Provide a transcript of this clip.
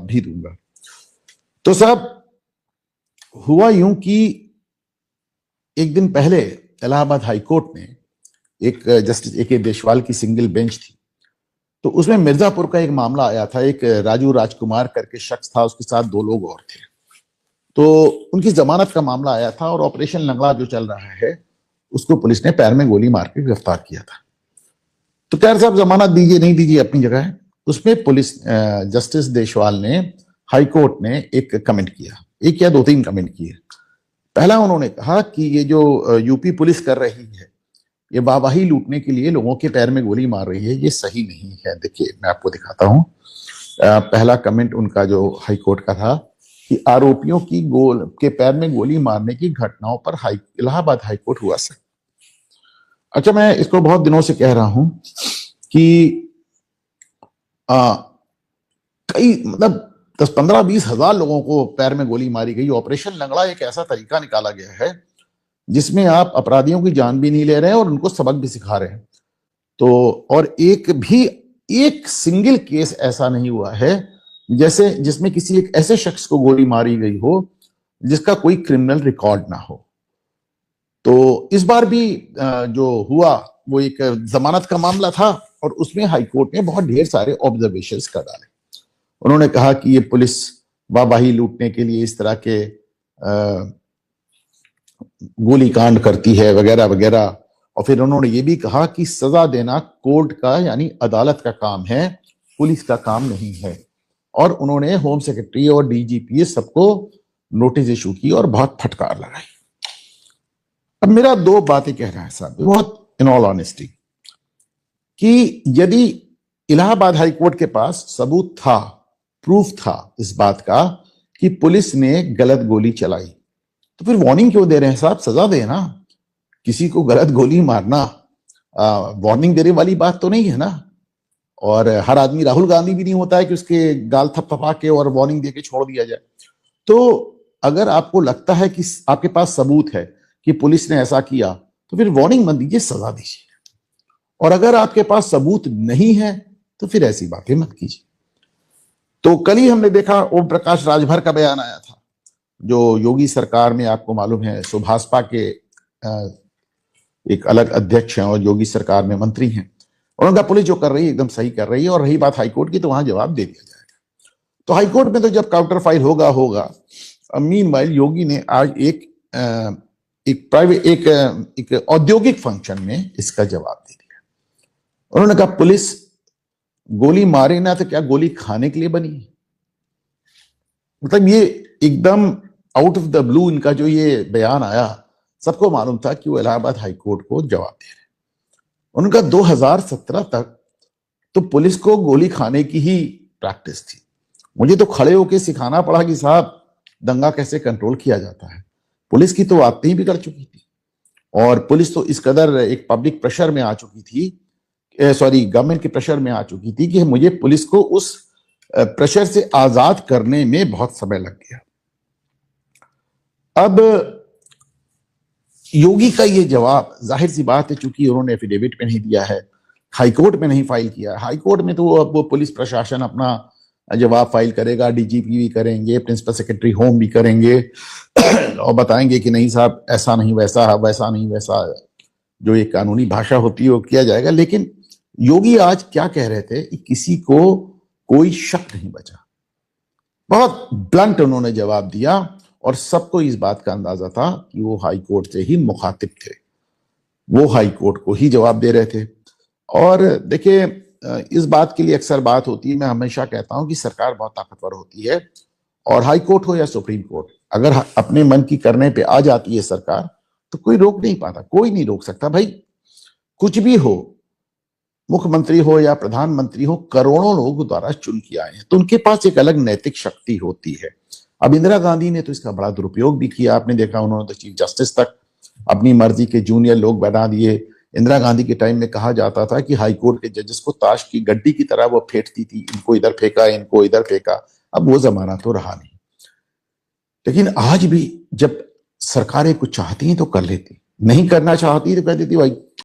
भी दूंगा। तो साहब हुआ यूं कि एक दिन पहले इलाहाबाद हाईकोर्ट ने एक जस्टिस ए.के. देशवाल की सिंगल बेंच थी, तो उसमें मिर्जापुर का एक मामला आया था। एक राजू राजकुमार करके शख्स था, उसके साथ दो लोग और थे। तो उनकी जमानत का मामला आया था और ऑपरेशन लंगड़ा जो चल रहा है उसको पुलिस ने पैर में गोली मार के गिरफ्तार किया था। तो खैर साहब जमानत दीजिए नहीं दीजिए अपनी जगह है। उसमें पुलिस जस्टिस देशवाल ने, हाईकोर्ट ने एक कमेंट किया, एक या दो तीन कमेंट किए। पहला उन्होंने कहा कि ये जो यूपी पुलिस कर रही है, ये वाहवाही लूटने के लिए लोगों के पैर में गोली मार रही है, ये सही नहीं है। देखिए मैं आपको दिखाता हूं। पहला कमेंट उनका जो हाईकोर्ट का था कि आरोपियों की के पैर में गोली मारने की घटनाओं पर इलाहाबाद हाईकोर्ट हुआ सख्त। अच्छा, मैं इसको बहुत दिनों से कह रहा हूं कि कई मतलब 10-15-20 हजार लोगों को पैर में गोली मारी गई। ऑपरेशन लंगड़ा एक ऐसा तरीका निकाला गया है जिसमें आप अपराधियों की जान भी नहीं ले रहे हैं और उनको सबक भी सिखा रहे हैं। तो और एक सिंगल केस ऐसा नहीं हुआ है जैसे जिसमें किसी एक ऐसे शख्स को गोली मारी गई हो जिसका कोई क्रिमिनल रिकॉर्ड ना हो। तो इस बार भी जो हुआ वो एक जमानत का मामला था और उसमें हाईकोर्ट ने बहुत ढेर सारे ऑब्जर्वेशंस कर डाले। उन्होंने कहा कि ये पुलिस वाहवाही लूटने के लिए इस तरह के गोली कांड करती है वगैरह वगैरह। और फिर उन्होंने ये भी कहा कि सजा देना कोर्ट का यानी अदालत का काम है, पुलिस का काम नहीं है। और उन्होंने होम सेक्रेटरी और डीजीपी सबको नोटिस इशू की और बहुत फटकार लगाई। अब मेरा दो बातें कह रहा है साहब, बहुत इन ऑल ऑनेस्टी, कि यदि इलाहाबाद हाईकोर्ट के पास सबूत था, प्रूफ था इस बात का कि पुलिस ने गलत गोली चलाई, तो फिर वार्निंग क्यों दे रहे हैं साहब? सजा देना। किसी को गलत गोली मारना वार्निंग देने वाली बात तो नहीं है ना। और हर आदमी राहुल गांधी भी नहीं होता है कि उसके गाल थपथपा के और वार्निंग दे के छोड़ दिया जाए। तो अगर आपको लगता है कि आपके पास सबूत है कि पुलिस ने ऐसा किया, तो फिर वार्निंग मत दीजिए, सजा दीजिए। और अगर आपके पास सबूत नहीं है तो फिर ऐसी बातें मत कीजिए। तो कल ही हमने देखा ओम प्रकाश राजभर का बयान आया था, जो योगी सरकार में आपको मालूम है सुभाषपा के एक अलग अध्यक्ष हैं और योगी सरकार में मंत्री हैं। उन्होंने कहा पुलिस जो कर रही है एकदम सही कर रही है। और रही बात हाईकोर्ट की, तो वहां जवाब दे दिया जाएगा। तो हाईकोर्ट में तो जब काउंटर फाइल होगा। मीनवाइल योगी ने आज एक औद्योगिक फंक्शन में इसका जवाब दे दिया। उन्होंने कहा पुलिस गोली मारे ना तो क्या गोली खाने के लिए बनी है? मतलब ये एकदम आउट ऑफ द ब्लू इनका जो ये बयान आया, सबको मालूम था कि वो इलाहाबाद हाईकोर्ट को जवाब दे रहे। उनका 2017 तक तो पुलिस को गोली खाने की ही प्रैक्टिस थी। मुझे तो खड़े होकर सिखाना पड़ा कि साहब दंगा कैसे कंट्रोल किया जाता है। पुलिस की तो आदतें ही बिगड़ चुकी थी और पुलिस तो इस कदर एक पब्लिक प्रेशर में आ चुकी थी, गवर्नमेंट के प्रेशर में आ चुकी थी कि मुझे पुलिस को उस प्रेशर से आजाद करने में बहुत समय लग गया। अब योगी का ये जवाब, जाहिर सी बात है चूंकि उन्होंने एफिडेविट में नहीं दिया है, हाईकोर्ट में नहीं फाइल किया। हाईकोर्ट में तो अब वो पुलिस प्रशासन अपना जवाब फाइल करेगा, डीजीपी भी करेंगे, प्रिंसिपल सेक्रेटरी होम भी करेंगे और बताएंगे कि नहीं साहब ऐसा नहीं वैसा, वैसा नहीं वैसा, जो एक कानूनी भाषा होती है वो किया जाएगा। लेकिन योगी आज क्या कह रहे थे कि किसी को कोई शक नहीं बचा। बहुत ब्लंट उन्होंने जवाब दिया और सबको इस बात का अंदाजा था कि वो हाई कोर्ट से ही मुखातिब थे, वो हाई कोर्ट को ही जवाब दे रहे थे। और देखिए इस बात के लिए अक्सर बात होती है, मैं हमेशा कहता हूं कि सरकार बहुत ताकतवर होती है और हाई कोर्ट हो या सुप्रीम कोर्ट, अगर अपने मन की करने पे आ जाती है सरकार तो कोई रोक नहीं पाता, कोई नहीं रोक सकता। भाई कुछ भी हो, मुख्यमंत्री हो या प्रधानमंत्री हो, करोड़ों लोग द्वारा चुन के आए हैं तो उनके पास एक अलग नैतिक शक्ति होती है। अब इंदिरा गांधी ने तो इसका बड़ा दुरुपयोग भी किया। आपने देखा उन्होंने तो चीफ जस्टिस तक अपनी मर्जी के जूनियर लोग बना दिए। इंदिरा गांधी के टाइम में कहा जाता था कि हाईकोर्ट के जजेस को ताश की गड्डी की तरह वो फेंटती थी, इनको इधर फेंका, इनको इधर फेंका। अब वो जमाना तो रहा नहीं। लेकिन आज भी जब सरकारें कुछ चाहती हैं तो कर लेती, नहीं करना चाहती तो कह देती भाई